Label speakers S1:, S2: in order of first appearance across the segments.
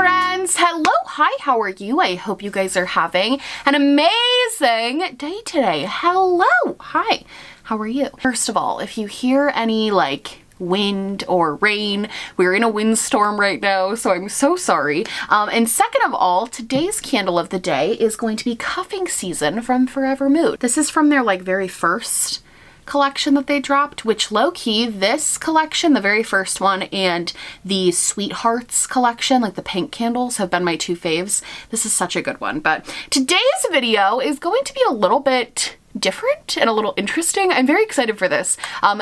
S1: friends. Hello, hi, how are you? I hope you guys are having an amazing day today. Hello, hi, how are you? First of all, if you hear any like wind or rain, we're in a windstorm right now, so I'm so sorry. And second of all, today's candle of the day is going to be Cuffing Season from Forever Mood. This is from their like very first collection that they dropped, which low-key, this collection, the very first one, and the Sweethearts collection, like the pink candles, have been my two faves. This is such a good one. But today's video is going to be a little bit different and a little interesting. I'm very excited for this.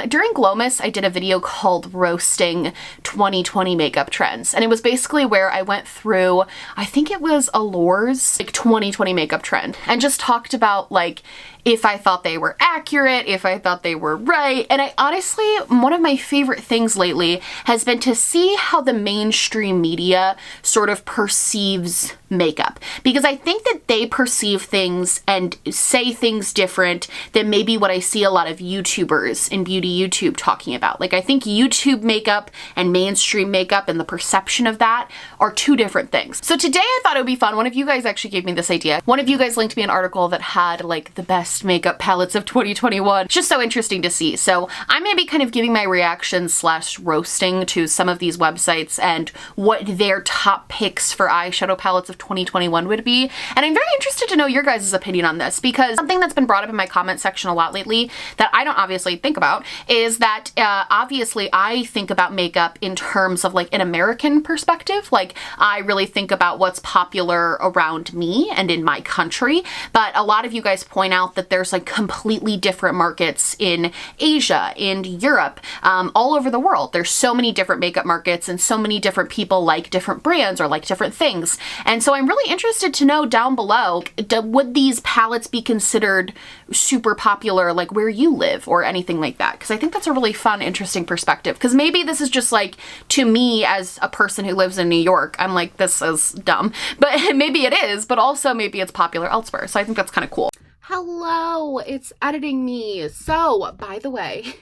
S1: During Glowmas, I did a video called Roasting 2020 Makeup Trends, and it was basically where I went through, I think it was Allure's like 2020 makeup trend, and just talked about like if I thought they were accurate, if I thought they were right. And I honestly, one of my favorite things lately has been to see how the mainstream media sort of perceives makeup, because I think that they perceive things and say things different than maybe what I see a lot of YouTubers in beauty YouTube talking about. Like, I think YouTube makeup and mainstream makeup and the perception of that are two different things. So today I thought it would be fun. One of you guys actually gave me this idea. One of you guys linked me an article that had like the best makeup palettes of 2021. It's just so interesting to see. So I'm going to be kind of giving my reactions slash roasting to some of these websites and what their top picks for eyeshadow palettes of 2021 would be. And I'm very interested to know your guys' opinion on this, because something that's been brought up in my comment section a lot lately that I don't obviously think about is that obviously I think about makeup in terms of like an American perspective. Like, I really think about what's popular around me and in my country. But a lot of you guys point out that there's like completely different markets in Asia, in Europe, all over the world. There's so many different makeup markets and so many different people like different brands or like different things. And so I'm really interested to know down below, would these palettes be considered super popular like where you live or anything like that? Because I think that's a really fun, interesting perspective. Because maybe this is just like, to me as a person who lives in New York, I'm like, this is dumb. But maybe it is, but also maybe it's popular elsewhere. So I think that's kind of cool. Hello, it's editing me. So, by the way,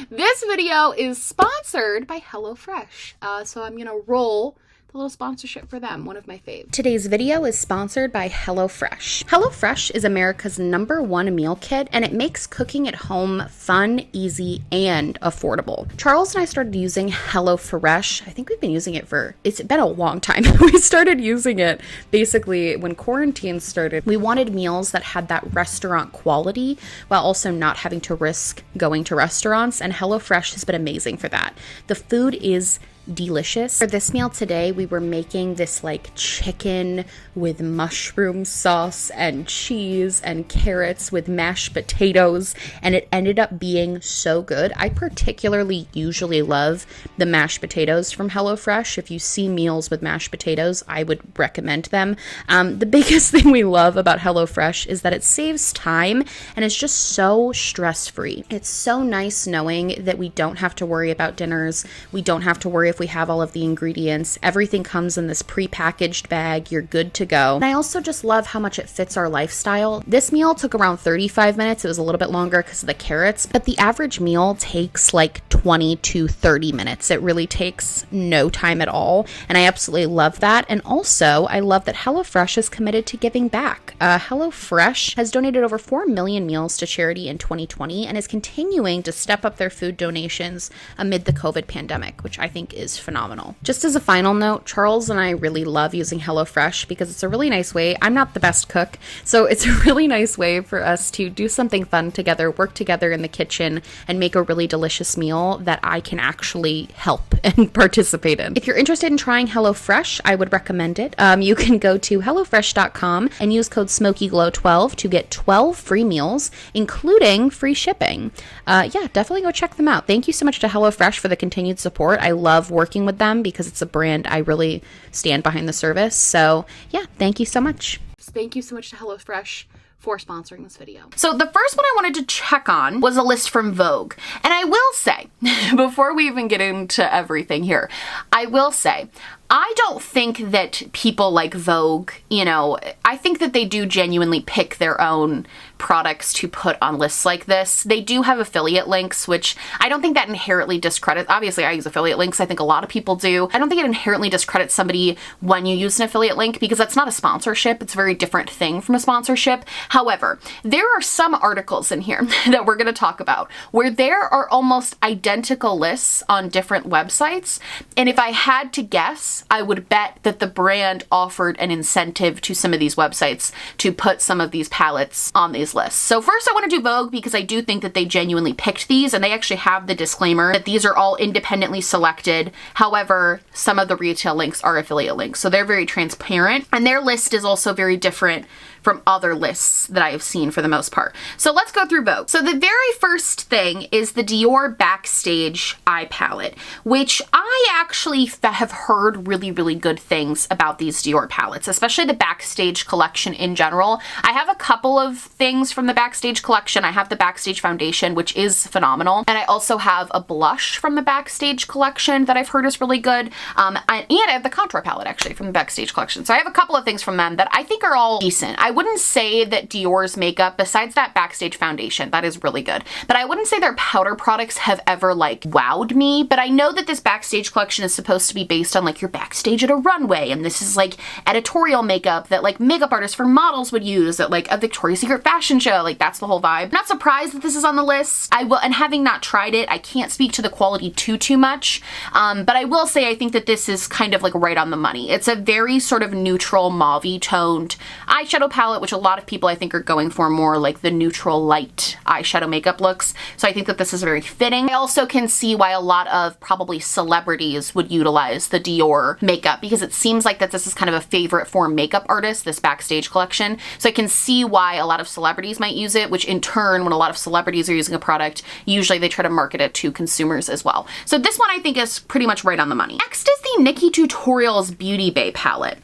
S1: this video is sponsored by HelloFresh. So I'm gonna roll a little sponsorship for them, one of my faves. Today's video is sponsored by HelloFresh. HelloFresh is America's #1 meal kit, and it makes cooking at home fun, easy, and affordable. Charles and I started using HelloFresh. I think we've been using it it's been a long time. We started using it basically when quarantine started. We wanted meals that had that restaurant quality while also not having to risk going to restaurants, and HelloFresh has been amazing for that. The food is delicious. For this meal today, we were making this like chicken with mushroom sauce and cheese and carrots with mashed potatoes, and it ended up being so good. I particularly usually love the mashed potatoes from HelloFresh. If you see meals with mashed potatoes, I would recommend them. The biggest thing we love about HelloFresh is that it saves time and it's just so stress-free. It's so nice knowing that we don't have to worry about dinners. We don't have to worry if we have all of the ingredients. Everything comes in this pre-packaged bag. You're good to go. And I also just love how much it fits our lifestyle. This meal took around 35 minutes. It was a little bit longer because of the carrots, but the average meal takes like 20 to 30 minutes. It really takes no time at all. And I absolutely love that. And also, I love that HelloFresh is committed to giving back. HelloFresh has donated over 4 million meals to charity in 2020 and is continuing to step up their food donations amid the COVID pandemic, which I think is phenomenal. Just as a final note, Charles and I really love using HelloFresh because it's a really nice way. I'm not the best cook, so it's a really nice way for us to do something fun together, work together in the kitchen, and make a really delicious meal that I can actually help and participate in. If you're interested in trying HelloFresh, I would recommend it. You can go to HelloFresh.com and use code SMOKYGLOW12 to get 12 free meals, including free shipping. Yeah, definitely go check them out. Thank you so much to HelloFresh for the continued support. I love working with them because it's a brand I really stand behind the service. So yeah, thank you so much. Thank you so much to HelloFresh for sponsoring this video. So the first one I wanted to check on was a list from Vogue. And I will say, before we even get into everything here, I will say, I don't think that people like Vogue, you know, I think that they do genuinely pick their own products to put on lists like this. They do have affiliate links, which I don't think that inherently discredits. Obviously, I use affiliate links. I think a lot of people do. I don't think it inherently discredits somebody when you use an affiliate link because that's not a sponsorship. It's a very different thing from a sponsorship. However, there are some articles in here that we're going to talk about where there are almost identical lists on different websites. And if I had to guess, I would bet that the brand offered an incentive to some of these websites to put some of these palettes on these lists. So first I want to do Vogue because I do think that they genuinely picked these, and they actually have the disclaimer that these are all independently selected. However, some of the retail links are affiliate links, so they're very transparent, and their list is also very different from other lists that I have seen for the most part. So let's go through Vogue. So the very first thing is the Dior Backstage Eye Palette, which I actually have heard really, really good things about these Dior palettes, especially the Backstage collection in general. I have a couple of things from the Backstage collection. I have the Backstage foundation, which is phenomenal. And I also have a blush from the Backstage collection that I've heard is really good. And I have the contour palette actually from the Backstage collection. So I have a couple of things from them that I think are all decent. I wouldn't say that Dior's makeup, besides that Backstage foundation, that is really good, but I wouldn't say their powder products have ever like wowed me. But I know that this Backstage collection is supposed to be based on like your backstage at a runway, and this is like editorial makeup that like makeup artists for models would use at like a Victoria's Secret fashion show. Like that's the whole vibe. Not surprised that this is on the list. And having not tried it, I can't speak to the quality too much. But I will say I think that this is kind of like right on the money. It's a very sort of neutral mauve-y toned eyeshadow palette, which a lot of people I think are going for more like the neutral light eyeshadow makeup looks. So I think that this is very fitting. I also can see why a lot of probably celebrities would utilize the Dior makeup because it seems like that this is kind of a favorite for makeup artists, this Backstage collection. So I can see why a lot of celebrities might use it, which in turn, when a lot of celebrities are using a product, usually they try to market it to consumers as well. So this one I think is pretty much right on the money. Next is the Nikkie Tutorials Beauty Bay palette,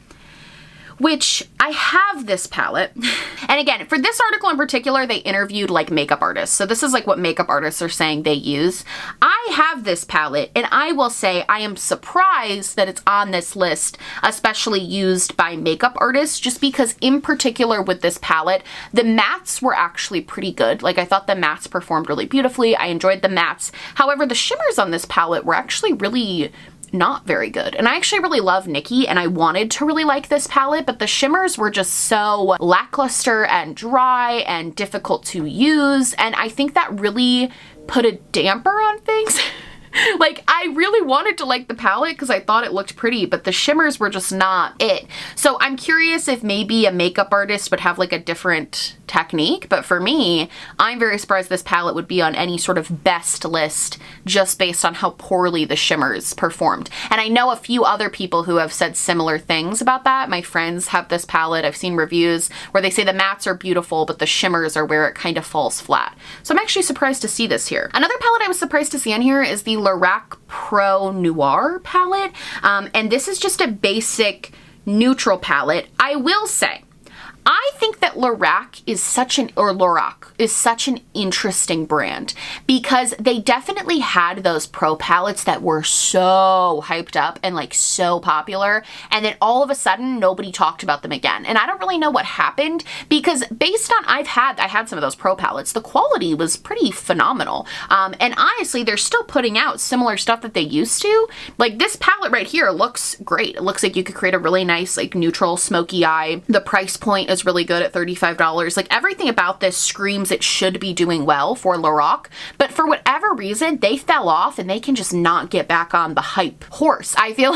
S1: which I have this palette. And again, for this article in particular, they interviewed like makeup artists. So this is like what makeup artists are saying they use. I have this palette, and I will say I am surprised that it's on this list, especially used by makeup artists, just because in particular with this palette, the mattes were actually pretty good. Like I thought the mattes performed really beautifully. I enjoyed the mattes. However, the shimmers on this palette were actually really not very good. And I actually really love Nikkie, and I wanted to really like this palette, but the shimmers were just so lackluster and dry and difficult to use, and I think that really put a damper on things. Like, I really wanted to like the palette because I thought it looked pretty, but the shimmers were just not it. So I'm curious if maybe a makeup artist would have like a different technique, but for me, I'm very surprised this palette would be on any sort of best list just based on how poorly the shimmers performed. And I know a few other people who have said similar things about that. My friends have this palette. I've seen reviews where they say the mattes are beautiful, but the shimmers are where it kind of falls flat. So I'm actually surprised to see this here. Another palette I was surprised to see on here is the Lorac Pro Noir palette. And this is just a basic neutral palette. I will say, I think that Lorac is such an interesting brand because they definitely had those pro palettes that were so hyped up and like so popular, and then all of a sudden nobody talked about them again. And I don't really know what happened because based on I had some of those pro palettes, the quality was pretty phenomenal. And honestly, they're still putting out similar stuff that they used to. Like this palette right here looks great. It looks like you could create a really nice like neutral smoky eye. The price point is really good at $35. Like everything about this screams it should be doing well for Lorac, but for whatever reason they fell off and they can just not get back on the hype horse. I feel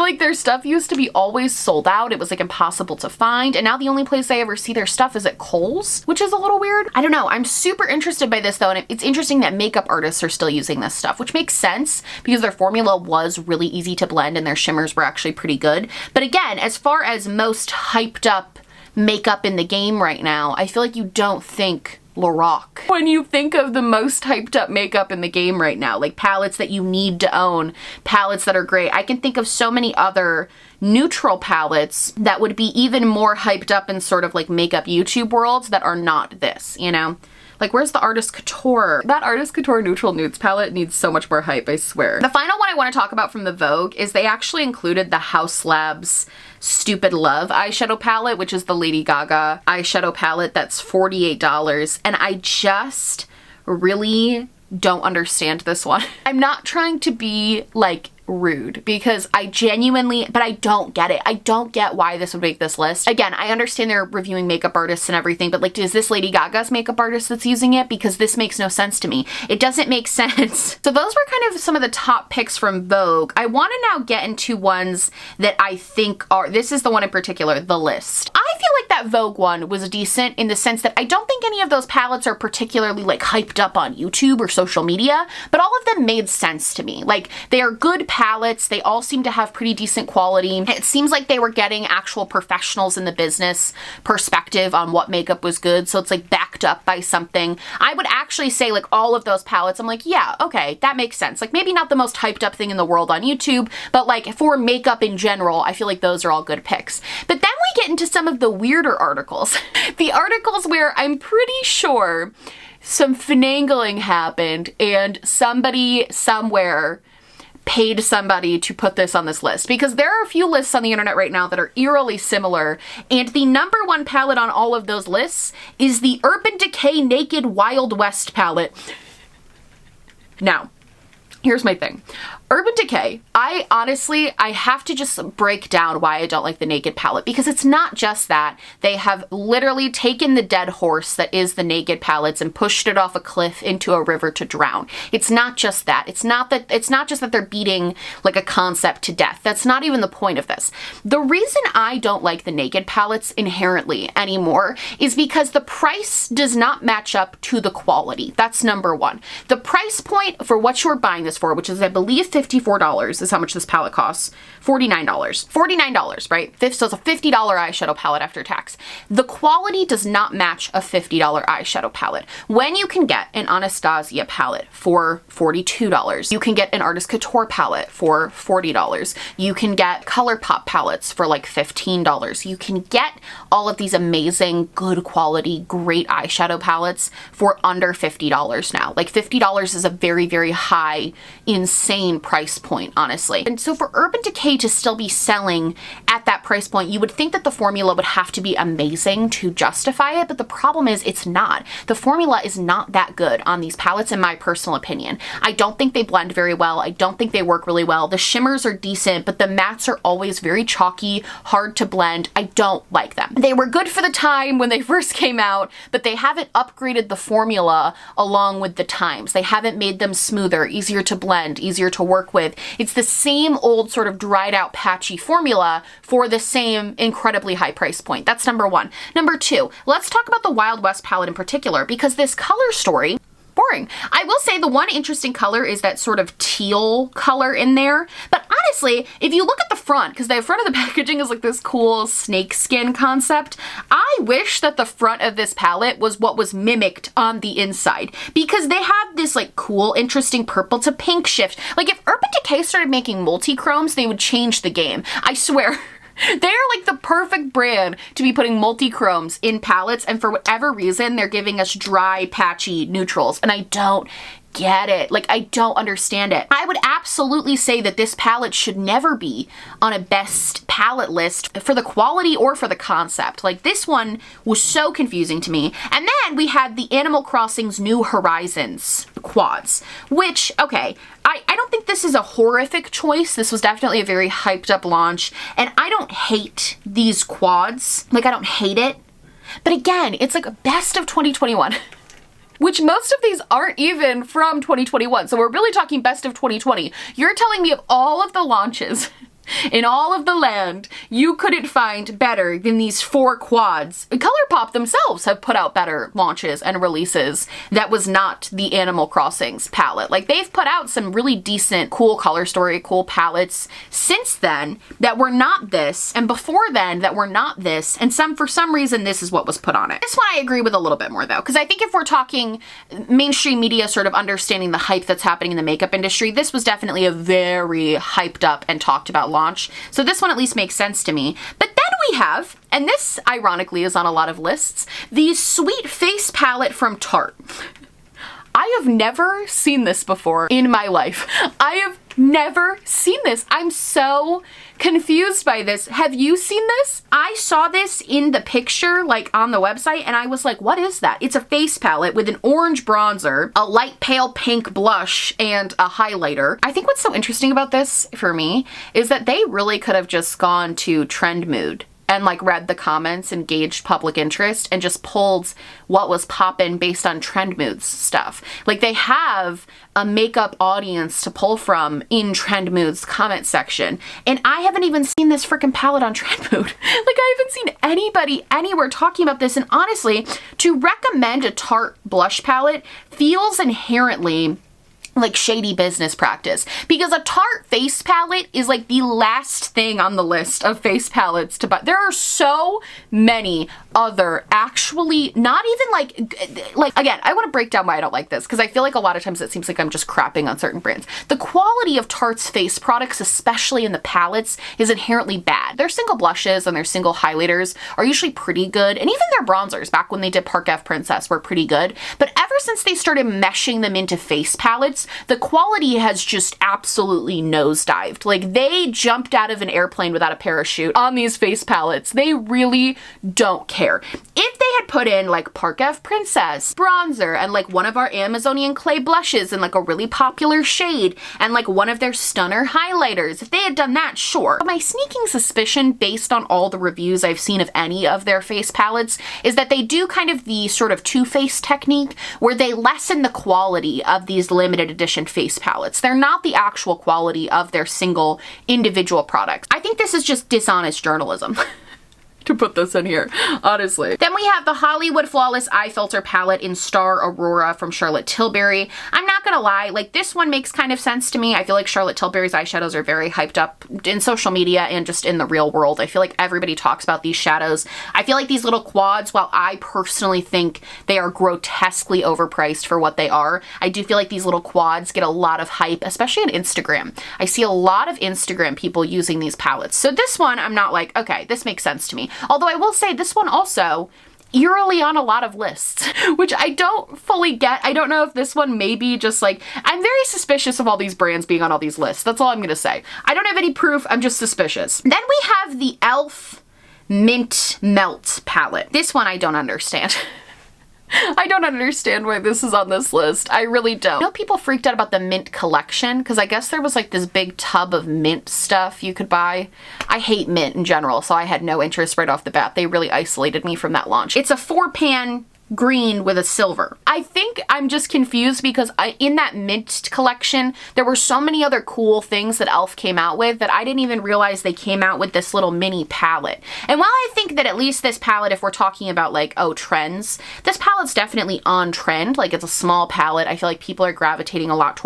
S1: like their stuff used to be always sold out. It was like impossible to find, and now the only place I ever see their stuff is at Kohl's, which is a little weird. I don't know. I'm super interested by this though, and it's interesting that makeup artists are still using this stuff, which makes sense because their formula was really easy to blend and their shimmers were actually pretty good. But again, as far as most hyped up makeup in the game right now, I feel like you don't think Lorac when you think of the most hyped up makeup in the game right now, like palettes that you need to own, palettes that are great. I can think of so many other neutral palettes that would be even more hyped up in sort of like makeup YouTube worlds that are not this, you know? Like, where's the Artist Couture? That Artist Couture Neutral Nudes palette needs so much more hype, I swear. The final one I want to talk about from the Vogue is they actually included the Haus Labs Stupid Love eyeshadow palette, which is the Lady Gaga eyeshadow palette that's $48. And I just really don't understand this one. I'm not trying to be like rude because I genuinely, but I don't get it. I don't get why this would make this list. Again, I understand they're reviewing makeup artists and everything, but like, is this Lady Gaga's makeup artist that's using it? Because this makes no sense to me. It doesn't make sense. So those were kind of some of the top picks from Vogue. I want to now get into ones that I think are, this is the one in particular, the list. I feel like that Vogue one was decent in the sense that I don't think any of those palettes are particularly like hyped up on YouTube or social media, but all of them made sense to me. Like, they are good palettes. They all seem to have pretty decent quality. It seems like they were getting actual professionals in the business perspective on what makeup was good. So it's like backed up by something. I would actually say like all of those palettes, I'm like, yeah, okay, that makes sense. Like maybe not the most hyped up thing in the world on YouTube, but like for makeup in general, I feel like those are all good picks. But then we get into some of the weirder articles. The articles where I'm pretty sure some finagling happened and somebody somewhere paid somebody to put this on this list, because there are a few lists on the internet right now that are eerily similar, and the number one palette on all of those lists is the Urban Decay Naked Wild West palette. Now, here's my thing. Urban Decay, I honestly have to just break down why I don't like the Naked palette, because it's not just that. They have literally taken the dead horse that is the Naked palettes and pushed it off a cliff into a river to drown. It's not just that. It's not just that they're beating like a concept to death. That's not even the point of this. The reason I don't like the Naked palettes inherently anymore is because the price does not match up to the quality. That's number one. The price point for what you're buying this for, which is I believe $54 is how much this palette costs. $49. $49, right? So it's a $50 eyeshadow palette after tax. The quality does not match a $50 eyeshadow palette. When you can get an Anastasia palette for $42, you can get an Artist Couture palette for $40, you can get ColourPop palettes for like $15, you can get all of these amazing, good quality, great eyeshadow palettes for under $50 now. Like $50 is a very, very high, insane price point, honestly. And so for Urban Decay to still be selling at that price point, you would think that the formula would have to be amazing to justify it, but the problem is it's not. The formula is not that good on these palettes, in my personal opinion. I don't think they blend very well. I don't think they work really well. The shimmers are decent, but the mattes are always very chalky, hard to blend. I don't like them. They were good for the time when they first came out, but they haven't upgraded the formula along with the times. They haven't made them smoother, easier to blend, easier to work with. It's the same old sort of dried out patchy formula for the same incredibly high price point. That's number one. Number two, let's talk about the Wild West palette in particular, because this color story, boring. I will say the one interesting color is that sort of teal color in there. But honestly, if you look at the front, because the front of the packaging is like this cool snake skin concept, I wish that the front of this palette was what was mimicked on the inside, because they have this like cool, interesting purple to pink shift. Like if Urban Decay started making multi-chromes, they would change the game. I swear. They are like the perfect brand to be putting multi-chromes in palettes, and for whatever reason, they're giving us dry, patchy neutrals, and I don't get it. Like, I don't understand it. I would absolutely say that this palette should never be on a best palette list for the quality or for the concept. Like, this one was so confusing to me. And then we had the Animal Crossing's New Horizons quads, which, okay, I don't think this is a horrific choice. This was definitely a very hyped up launch, and I don't hate these quads. Like, I don't hate it. But again, it's like best of 2021. Which most of these aren't even from 2021. So we're really talking best of 2020. You're telling me of all of the launches in all of the land, you couldn't find better than these 4 quads. ColourPop themselves have put out better launches and releases that was not the Animal Crossings palette. Like, they've put out some really decent, cool color story, cool palettes since then that were not this, and before then that were not this, and for some reason this is what was put on it. This one I agree with a little bit more though, because I think if we're talking mainstream media sort of understanding the hype that's happening in the makeup industry, this was definitely a very hyped up and talked about launch. So this one at least makes sense to me. But then we have, and this ironically is on a lot of lists, the Sweet Face palette from Tarte. I have never seen this before in my life. I have never seen this. I'm so confused by this. Have you seen this? I saw this in the picture, like on the website, and I was like, what is that? It's a face palette with an orange bronzer, a light pale pink blush, and a highlighter. I think what's so interesting about this for me is that they really could have just gone to Trend Mood and like read the comments and gauged public interest and just pulled what was poppin' based on Trend Mood's stuff. Like they have a makeup audience to pull from in Trend Mood's comment section. And I haven't even seen this freaking palette on Trend Mood. Like I haven't seen anybody anywhere talking about this. And honestly, to recommend a Tarte blush palette feels inherently like shady business practice, because a Tarte face palette is like the last thing on the list of face palettes to buy. There are so many other actually not even like again, I want to break down why I don't like this, because I feel like a lot of times it seems like I'm just crapping on certain brands. The quality of Tarte's face products, especially in the palettes, is inherently bad. Their single blushes and their single highlighters are usually pretty good, and even their bronzers back when they did Park Ave Princess were pretty good, but ever since they started meshing them into face palettes, the quality has just absolutely nosedived. Like they jumped out of an airplane without a parachute on these face palettes. They really don't care. If they had put in like Park Ave Princess bronzer and like one of our Amazonian clay blushes in like a really popular shade and like one of their stunner highlighters, if they had done that, sure. But my sneaking suspicion based on all the reviews I've seen of any of their face palettes is that they do kind of the sort of Too Faced technique where they lessen the quality of these limited edition face palettes. They're not the actual quality of their single individual products. I think this is just dishonest journalism. To put this in here, honestly. Then we have the Hollywood Flawless Eye Filter palette in Star Aurora from Charlotte Tilbury. I'm not gonna lie, like this one makes kind of sense to me. I feel like Charlotte Tilbury's eyeshadows are very hyped up in social media and just in the real world. I feel like everybody talks about these shadows. I feel like these little quads, while I personally think they are grotesquely overpriced for what they are, I do feel like these little quads get a lot of hype, especially on Instagram. I see a lot of Instagram people using these palettes. So this one, I'm not like, okay, this makes sense to me. Although I will say this one also eerily on a lot of lists, which I don't fully get. I don't know if this one may be just like, I'm very suspicious of all these brands being on all these lists. That's all I'm gonna say. I don't have any proof, I'm just suspicious. Then we have the e.l.f. Mint Melt palette. This one I don't understand. I don't understand why this is on this list. I really don't. I know people freaked out about the mint collection because I guess there was like this big tub of mint stuff you could buy. I hate mint in general, so I had no interest right off the bat. They really isolated me from that launch. It's a 4-pan green with a silver. I think I'm just confused because in that mint collection, there were so many other cool things that e.l.f. came out with that I didn't even realize they came out with this little mini palette. And while I think that at least this palette, if we're talking about like, oh, trends, this palette's definitely on trend. Like it's a small palette. I feel like people are gravitating a lot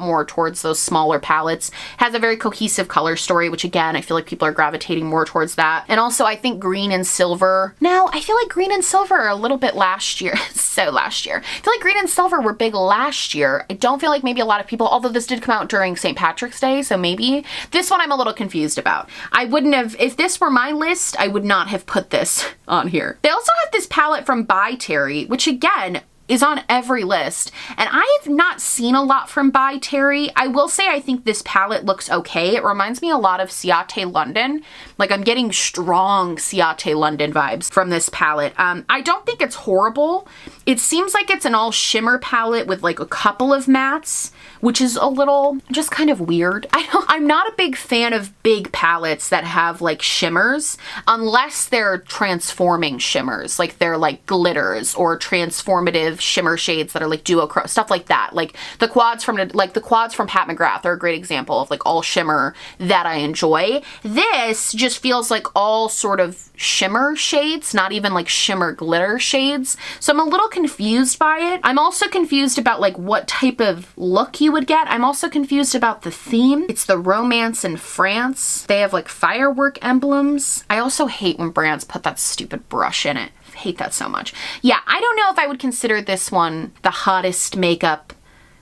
S1: more towards those smaller palettes. Has a very cohesive color story, which again, I feel like people are gravitating more towards that. And also I think green and silver. No, I feel like green and silver are a little bit last year. So last year. I feel like green and silver were big last year. I don't feel like maybe a lot of people, although this did come out during St. Patrick's Day, so maybe. This one I'm a little confused about. I wouldn't have, if this were my list, I would not have put this on here. They also have this palette from By Terry, which again, is on every list. And I have not seen a lot from By Terry. I will say I think this palette looks okay. It reminds me a lot of Ciate London. Like I'm getting strong Ciate London vibes from this palette. I don't think it's horrible. It seems like it's an all shimmer palette with like a couple of mattes, which is a little just kind of weird. I'm not a big fan of big palettes that have like shimmers unless they're transforming shimmers, like they're like glitters or transformative shimmer shades that are like duo stuff like that. Like the quads from Pat McGrath are a great example of like all shimmer that I enjoy. This just feels like all sort of shimmer shades, not even like shimmer glitter shades. So I'm a little confused by it. I'm also confused about like what type of look you would get. I'm also confused about the theme. It's the romance in France. They have like firework emblems. I also hate when brands put that stupid brush in it. I hate that so much. Yeah, I don't know if I would consider this one the hottest makeup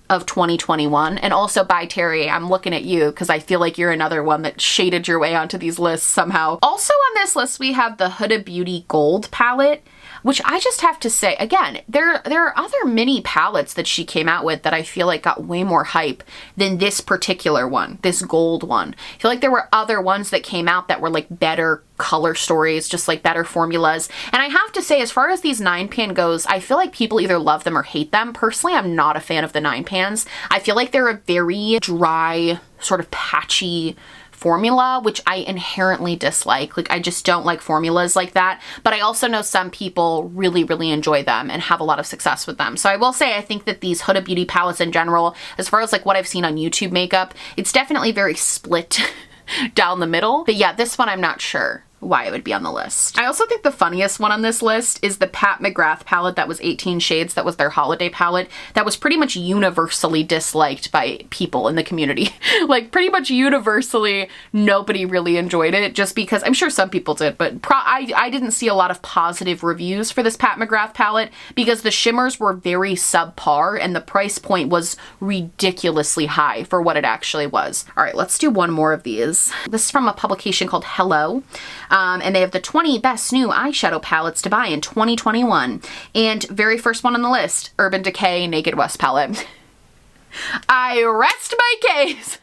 S1: of 2021. And also by Terry, I'm looking at you because I feel like you're another one that shaded your way onto these lists somehow. Also on this list, we have the Huda Beauty Gold palette, which I just have to say, again, there are other mini palettes that she came out with that I feel like got way more hype than this particular one, this gold one. I feel like there were other ones that came out that were like better color stories, just like better formulas. And I have to say, as far as these 9-pan goes, I feel like people either love them or hate them. Personally, I'm not a fan of the 9-pans. I feel like they're a very dry, sort of patchy formula, which I inherently dislike. Like, I just don't like formulas like that. But I also know some people really, really enjoy them and have a lot of success with them. So I will say, I think that these Huda Beauty palettes in general, as far as like what I've seen on YouTube makeup, it's definitely very split down the middle. But yeah, this one I'm not sure why it would be on the list. I also think the funniest one on this list is the Pat McGrath palette that was 18 shades. That was their holiday palette. That was pretty much universally disliked by people in the community. Like, pretty much universally, nobody really enjoyed it, just because, I'm sure some people did, but I didn't see a lot of positive reviews for this Pat McGrath palette because the shimmers were very subpar and the price point was ridiculously high for what it actually was. All right, let's do one more of these. This is from a publication called Hello. And they have the 20 best new eyeshadow palettes to buy in 2021. And very first one on the list, Urban Decay Naked West palette. I rest my case.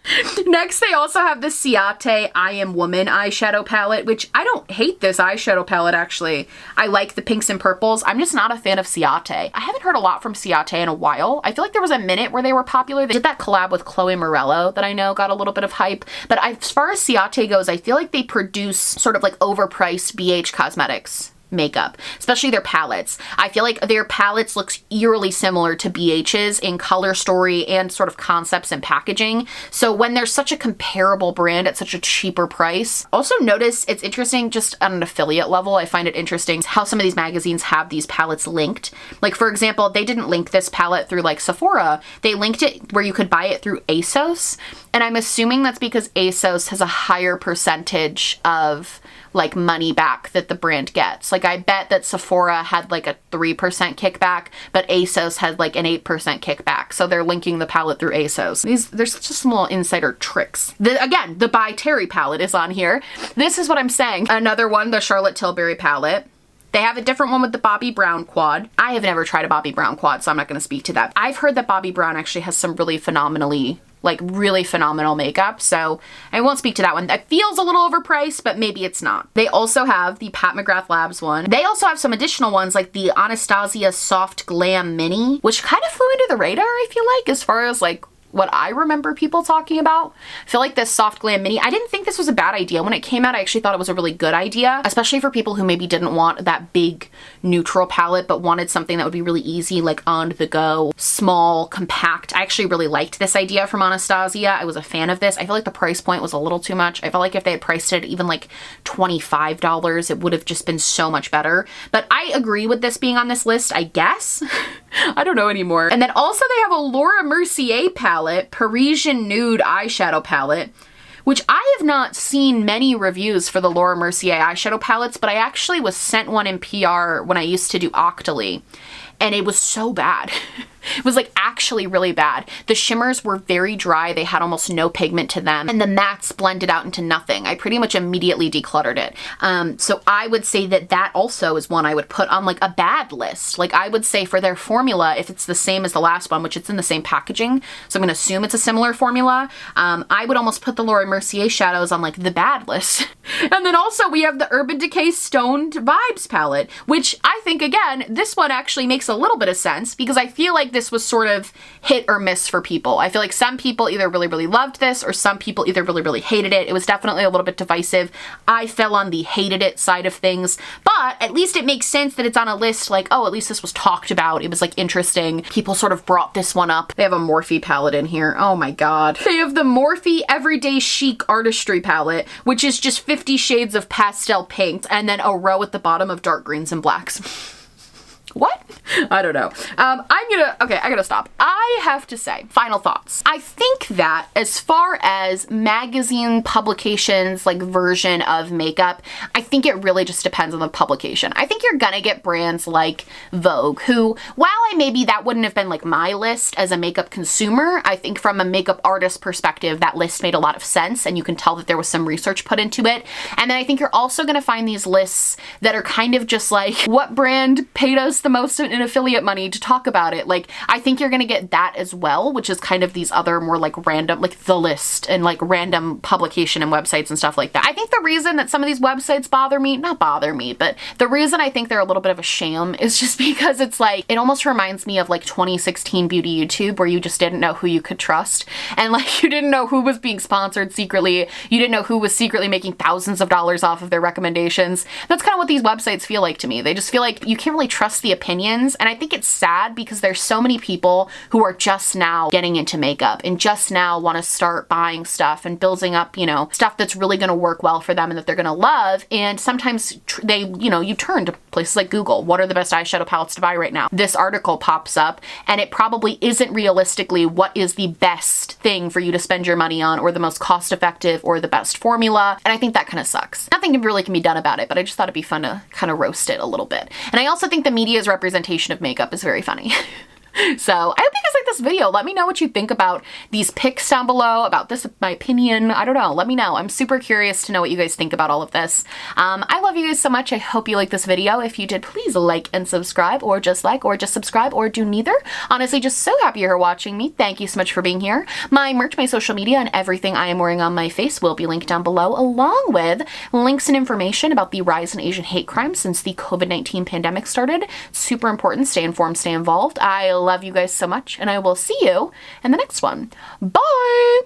S1: Next, they also have the Ciate I Am Woman eyeshadow palette, which I don't hate this eyeshadow palette, actually. I like the pinks and purples. I'm just not a fan of Ciate. I haven't heard a lot from Ciate in a while. I feel like there was a minute where they were popular. They did that collab with Chloe Morello that I know got a little bit of hype. But as far as Ciate goes, I feel like they produce sort of like overpriced BH Cosmetics makeup, especially their palettes. I feel like their palettes look eerily similar to BH's in color story and sort of concepts and packaging. So when there's such a comparable brand at such a cheaper price, also notice it's interesting just on an affiliate level. I find it interesting how some of these magazines have these palettes linked. Like, for example, they didn't link this palette through like Sephora. They linked it where you could buy it through ASOS. And I'm assuming that's because ASOS has a higher percentage of like money back that the brand gets. Like, I bet that Sephora had like a 3% kickback, but ASOS had like an 8% kickback. So they're linking the palette through ASOS. There's just some little insider tricks. Again, the By Terry palette is on here. This is what I'm saying. Another one, the Charlotte Tilbury palette. They have a different one with the Bobbi Brown quad. I have never tried a Bobbi Brown quad, so I'm not going to speak to that. I've heard that Bobbi Brown actually has some really really phenomenal makeup, so I won't speak to that one. That feels a little overpriced, but maybe it's not. They also have the Pat McGrath Labs one. They also have some additional ones like the Anastasia Soft Glam Mini, which kind of flew under the radar, I feel like, as far as like what I remember people talking about. I feel like this Soft Glam Mini, I didn't think this was a bad idea. When it came out, I actually thought it was a really good idea, especially for people who maybe didn't want that big neutral palette, but wanted something that would be really easy, like on the go, small, compact. I actually really liked this idea from Anastasia. I was a fan of this. I feel like the price point was a little too much. I felt like if they had priced it even like $25, it would have just been so much better. But I agree with this being on this list, I guess. I don't know anymore. And then also they have a Laura Mercier palette, Parisian Nude eyeshadow palette, which I have not seen many reviews for the Laura Mercier eyeshadow palettes, but I actually was sent one in PR when I used to do Octoly, and it was so bad. It was like actually really bad. The shimmers were very dry. They had almost no pigment to them, and the mattes blended out into nothing. I pretty much immediately decluttered it. So I would say that that also is one I would put on like a bad list. Like, I would say for their formula, if it's the same as the last one, which it's in the same packaging, so I'm gonna assume it's a similar formula, I would almost put the Laura Mercier shadows on like the bad list. And then also we have the Urban Decay Stoned Vibes palette, which I think, again, this one actually makes a little bit of sense because I feel like this was sort of hit or miss for people. I feel like some people either really, really loved this or some people either really, really hated it. It was definitely a little bit divisive. I fell on the hated it side of things, but at least it makes sense that it's on a list like, oh, at least this was talked about. It was like interesting. People sort of brought this one up. They have a Morphe palette in here. Oh my God. They have the Morphe Everyday Chic Artistry palette, which is just 50 shades of pastel pink and then a row at the bottom of dark greens and blacks. What? I don't know. Okay, I gotta stop. I have to say, final thoughts. I think that as far as magazine publications, like version of makeup, I think it really just depends on the publication. I think you're gonna get brands like Vogue, who, while maybe that wouldn't have been like my list as a makeup consumer, I think from a makeup artist perspective, that list made a lot of sense, and you can tell that there was some research put into it. And then I think you're also gonna find these lists that are kind of just like, what brand paid us the most in affiliate money to talk about it? Like, I think you're gonna get that as well, which is kind of these other more like random, like The List and like random publication and websites and stuff like that. I think the reason that some of these websites not bother me, but the reason I think they're a little bit of a sham is just because it's like, it almost reminds me of like 2016 beauty YouTube, where you just didn't know who you could trust. And like, you didn't know who was being sponsored secretly. You didn't know who was secretly making thousands of dollars off of their recommendations. That's kind of what these websites feel like to me. They just feel like you can't really trust the opinions. And I think it's sad because there's so many people who are just now getting into makeup and just now want to start buying stuff and building up, you know, stuff that's really going to work well for them and that they're going to love. And sometimes you turn to places like Google. What are the best eyeshadow palettes to buy right now? This article pops up, and it probably isn't realistically what is the best thing for you to spend your money on, or the most cost effective, or the best formula. And I think that kind of sucks. Nothing really can be done about it, but I just thought it'd be fun to kind of roast it a little bit. And I also think the media's representation of makeup is very funny. So I hope you guys like this video. Let me know what you think about these picks down below, about this, my opinion. I don't know. Let me know. I'm super curious to know what you guys think about all of this. I love you guys so much. I hope you liked this video. If you did, please like and subscribe, or just subscribe, or do neither. Honestly, just so happy you're watching me. Thank you so much for being here. My merch, my social media, and everything I am wearing on my face will be linked down below, along with links and information about the rise in Asian hate crime since the COVID-19 pandemic started. Super important. Stay informed, stay involved. I love you guys so much, and I will see you in the next one. Bye!